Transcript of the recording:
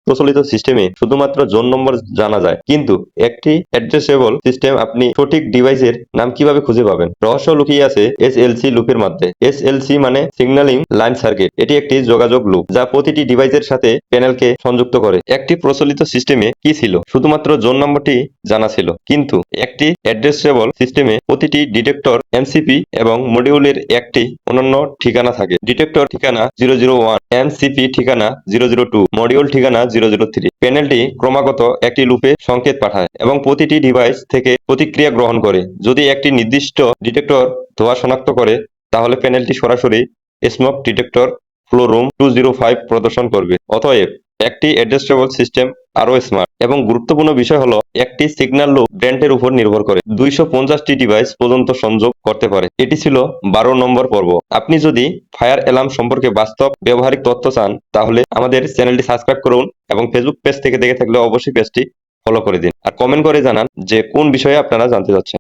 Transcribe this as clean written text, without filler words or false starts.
প্রচলিত সিস্টেমে শুধুমাত্র জোন নম্বর জানা যায়, কিন্তু একটি অ্যাড্রেসেবল সিস্টেম আপনি সঠিক ডিভাইসের নাম কিভাবে খুঁজে পাবেন? রহস্য লুকিয়ে আছে এসএলসি লুপের মধ্যে। এসএলসি মানে সিগন্যালিং লাইন সার্কিট। এটি একটি যোগাযোগ লুপ যা প্রতিটি ডিভাইসের সাথে প্যানেলকে সংযুক্ত করে। একটি প্রচলিত সিস্টেমে কি ছিল? শুধুমাত্র জোন নম্বরটি জানা ছিল, কিন্তু একটি অ্যাড্রেসেবল সিস্টেমে প্রতিটি ডিটেক্টর, এমসিপি এবং মডিউলের একটি অনন্য ঠিকানা থাকে। ডিটেক্টর ঠিকানা 001, এমসিপি ঠিকানা 002, মডিউল ঠিকানা 003। প্যানেলটি ক্রমাগত একটি লুপে সংকেত পাঠায় এবং প্রতিটি ডিভাইস থেকে প্রতিক্রিয়া গ্রহণ করে। যদি একটি নির্দিষ্ট ডিটেক্টর ধোঁয়া শনাক্ত করে, তাহলে প্যানেলটি সরাসরি স্মোক ডিটেক্টর ফ্লো রুম 205 প্রদর্শন করবে। অতএব একটি অ্যাড্রেসেবল সিস্টেম আরও স্মার্ট এবং গুরুত্বপূর্ণ বিষয় হলো একটি সিগন্যাল লুপ ব্র্যান্ডের উপর নির্ভর করে 250টি ডিভাইস পর্যন্ত সংযোগ করতে পারে। এটি ছিল 12 নম্বর পর্ব। আপনি যদি ফায়ার অ্যালার্ম সম্পর্কে বাস্তব ব্যবহারিক তথ্য চান, তাহলে আমাদের চ্যানেলটি সাবস্ক্রাইব করুন এবং ফেসবুক পেজ থেকে দেখে থাকলে অবশ্যই পেজটি ফলো করে দিন আর কমেন্ট করে জানান যে কোন বিষয়ে আপনারা জানতে চাচ্ছেন।